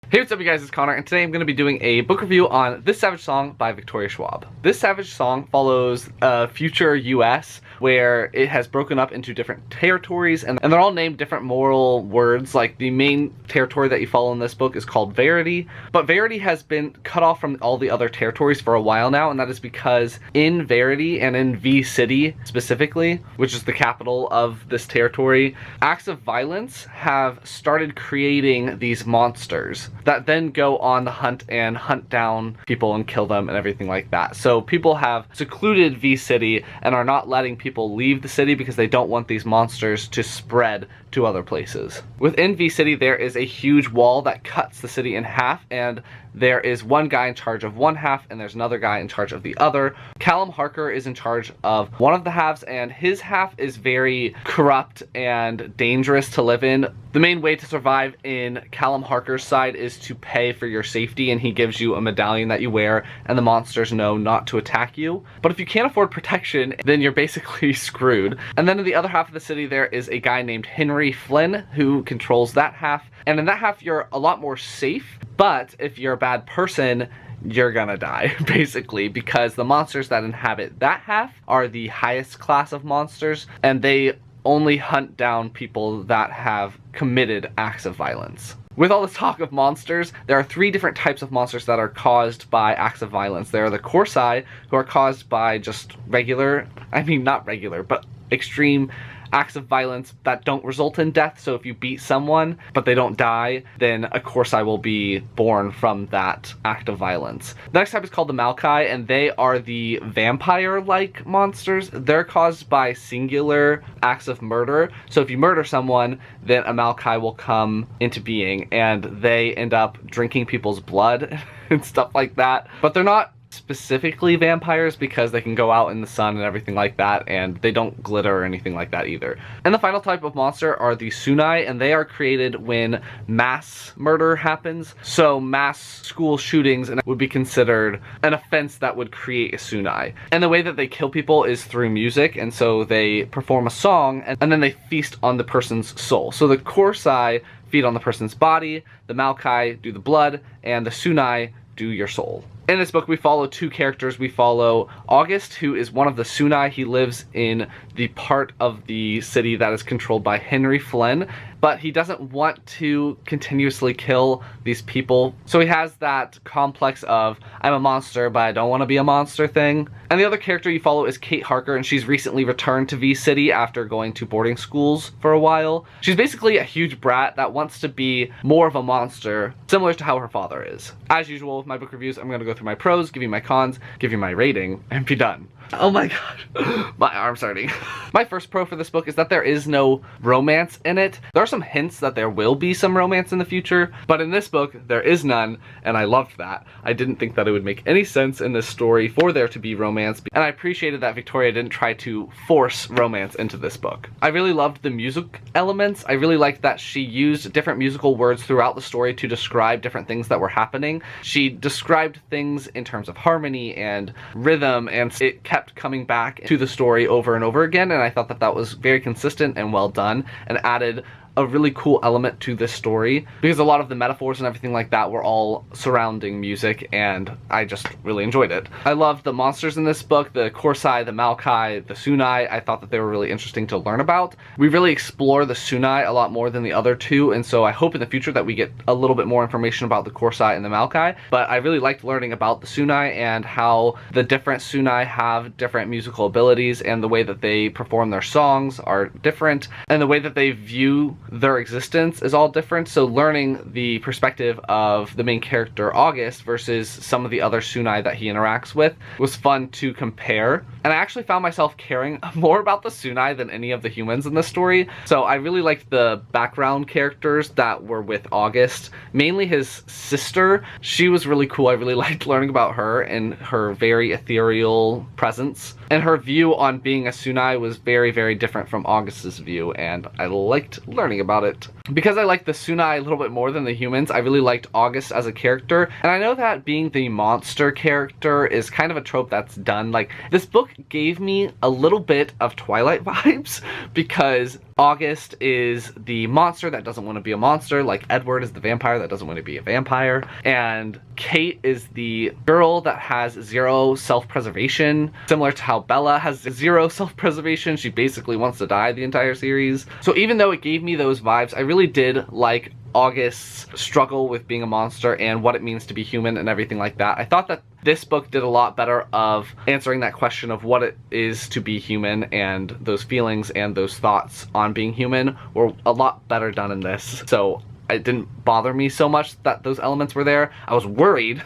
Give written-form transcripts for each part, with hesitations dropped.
Hey, what's up you guys, it's Connor, and today I'm going to be doing a book review on This Savage Song by Victoria Schwab. This Savage Song follows a future US where it has broken up into different territories, and they're all named different moral words. Like, the main territory that you follow in this book is called Verity, but Verity has been cut off from all the other territories for a while now, and that is because in Verity, and in V City specifically, which is the capital of this territory, acts of violence have started creating these monsters that then go on the hunt and hunt down people and kill them and everything like that. So people have secluded V City and are not letting people leave the city because they don't want these monsters to spread to other places. Within V City, there is a huge wall that cuts the city in half, and there is one guy in charge of one half and there's another guy in charge of the other. Callum Harker is in charge of one of the halves, and his half is very corrupt and dangerous to live in. The main way to survive in Callum Harker's side is to pay for your safety, and he gives you a medallion that you wear and the monsters know not to attack you. But if you can't afford protection, then you're basically screwed. And then in the other half of the city, there is a guy named Henry Flynn who controls that half, and in that half you're a lot more safe. But if you're a bad person, you're gonna die, basically, because the monsters that inhabit that half are the highest class of monsters, and they only hunt down people that have committed acts of violence. With all this talk of monsters, there are three different types of monsters that are caused by acts of violence. There are the Corsai, who are caused by just not regular, but extreme acts of violence that don't result in death. So if you beat someone but they don't die, then a Corsai will be born from that act of violence. The next type is called the Malkai, and they are the vampire-like monsters. They're caused by singular acts of murder. So if you murder someone, then a Malkai will come into being, and they end up drinking people's blood and stuff like that. But they're not specifically vampires because they can go out in the sun and everything like that, and they don't glitter or anything like that either. And the final type of monster are the Sunai, and they are created when mass murder happens. So mass school shootings would be considered an offense that would create a Sunai. And the way that they kill people is through music, and so they perform a song and then they feast on the person's soul. So the Corsai feed on the person's body, the Malkai do the blood, and the Sunai do your soul. In this book, we follow two characters. We follow August, who is one of the Sunai. He lives in the part of the city that is controlled by Henry Flynn, but he doesn't want to continuously kill these people. So he has that complex of, I'm a monster, but I don't want to be a monster thing. And the other character you follow is Kate Harker, and she's recently returned to V City after going to boarding schools for a while. She's basically a huge brat that wants to be more of a monster, similar to how her father is. As usual with my book reviews, I'm going to go through my pros, give you my cons, give you my rating, and be done. Oh my god, my arm's hurting. My first pro for this book is that there is no romance in it. There are some hints that there will be some romance in the future, but in this book, there is none, and I loved that. I didn't think that it would make any sense in this story for there to be romance, and I appreciated that Victoria didn't try to force romance into this book. I really loved the music elements. I really liked that she used different musical words throughout the story to describe different things that were happening. She described things in terms of harmony and rhythm, and it kept coming back to the story over and over again, and I thought that that was very consistent and well done, and added a really cool element to this story, because a lot of the metaphors and everything like that were all surrounding music, and I just really enjoyed it. I loved the monsters in this book, the Corsai, the Malkai, the Sunai. I thought that they were really interesting to learn about. We really explore the Sunai a lot more than the other two, and so I hope in the future that we get a little bit more information about the Corsai and the Malkai, but I really liked learning about the Sunai and how the different Sunai have different musical abilities, and the way that they perform their songs are different, and the way that they view their existence is all different. So learning the perspective of the main character August versus some of the other Sunai that he interacts with was fun to compare, and I actually found myself caring more about the Sunai than any of the humans in the story. So I really liked the background characters that were with August, mainly his sister. She was really cool. I really liked learning about her and her very ethereal presence, and her view on being a Sunai was very, very different from August's view, and I liked learning about it. Because I liked the Sunai a little bit more than the humans, I really liked August as a character, and I know that being the monster character is kind of a trope that's done. Like, this book gave me a little bit of Twilight vibes, because August is the monster that doesn't want to be a monster, like Edward is the vampire that doesn't want to be a vampire, and Kate is the girl that has zero self-preservation, similar to how Bella has zero self-preservation. She basically wants to die the entire series. So even though it gave me those vibes, I really did like August's struggle with being a monster and what it means to be human and everything like that. I thought that this book did a lot better of answering that question of what it is to be human, and those feelings and those thoughts on being human were a lot better done in this. So it didn't bother me so much that those elements were there. I was worried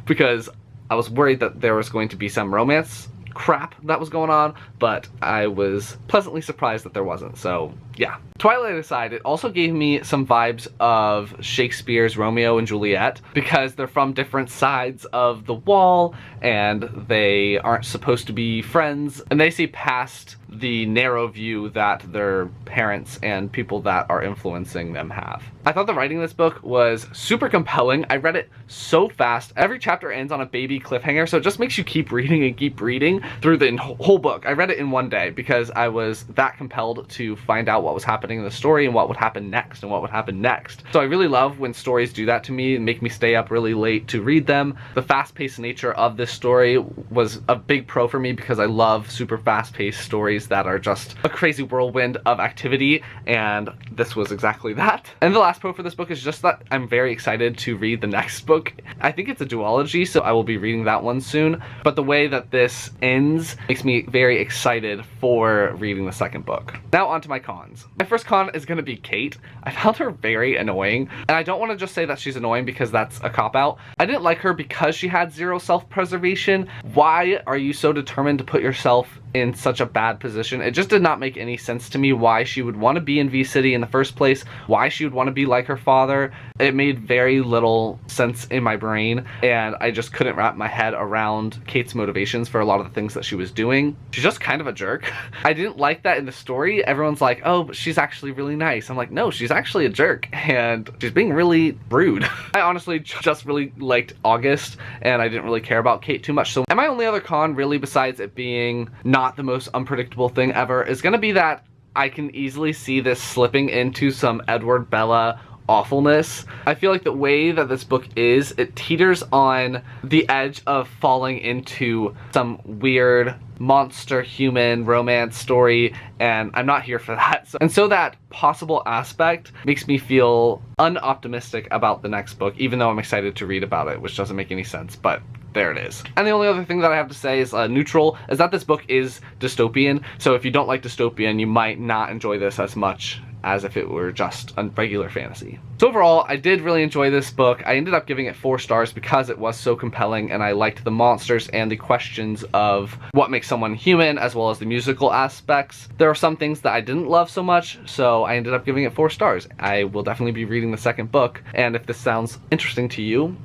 because I was worried that there was going to be some romance crap that was going on, but I was pleasantly surprised that there wasn't. So yeah. Twilight aside, it also gave me some vibes of Shakespeare's Romeo and Juliet, because they're from different sides of the wall and they aren't supposed to be friends, and they see past the narrow view that their parents and people that are influencing them have. I thought the writing in this book was super compelling. I read it so fast. Every chapter ends on a baby cliffhanger, so it just makes you keep reading and keep reading through the whole book. I read it in one day because I was that compelled to find out what was happening in the story and what would happen next and what would happen next. So I really love when stories do that to me and make me stay up really late to read them. The fast-paced nature of this story was a big pro for me because I love super fast-paced stories that are just a crazy whirlwind of activity, and this was exactly that. And the last pro for this book is just that I'm very excited to read the next book. I think it's a duology, so I will be reading that one soon, but the way that this ends makes me very excited for reading the second book. Now on to my cons. My first con is going to be Kate. I found her very annoying, and I don't want to just say that she's annoying because that's a cop-out. I didn't like her because she had zero self-preservation. Why are you so determined to put yourself in such a bad position? It just did not make any sense to me why she would want to be in V-City in the first place, why she would want to be like her father. It made very little sense in my brain, and I just couldn't wrap my head around Kate's motivations for a lot of the things that she was doing. She's just kind of a jerk. I didn't like that in the story. Everyone's like, oh, but she's actually really nice. I'm like, no, she's actually a jerk, and she's being really rude. I honestly just really liked August, and I didn't really care about Kate too much. So, and my only other con, really, besides it being not the most unpredictable thing ever, is gonna be that I can easily see this slipping into some Edward Bella awfulness. I feel like the way that this book is, it teeters on the edge of falling into some weird monster human romance story, and I'm not here for that. So that possible aspect makes me feel unoptimistic about the next book, even though I'm excited to read about it, which doesn't make any sense, but there it is. And the only other thing that I have to say is neutral, is that this book is dystopian, so if you don't like dystopian, you might not enjoy this as much as if it were just a regular fantasy. So overall, I did really enjoy this book. I ended up giving it 4 stars because it was so compelling, and I liked the monsters and the questions of what makes someone human, as well as the musical aspects. There are some things that I didn't love so much, so I ended up giving it 4 stars. I will definitely be reading the second book, and if this sounds interesting to you,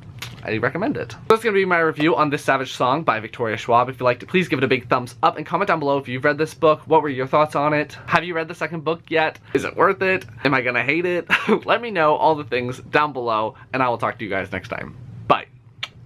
I recommend it. So that's going to be my review on This Savage Song by Victoria Schwab. If you liked it, please give it a big thumbs up and comment down below if you've read this book. What were your thoughts on it? Have you read the second book yet? Is it worth it? Am I gonna hate it? Let me know all the things down below, and I will talk to you guys next time.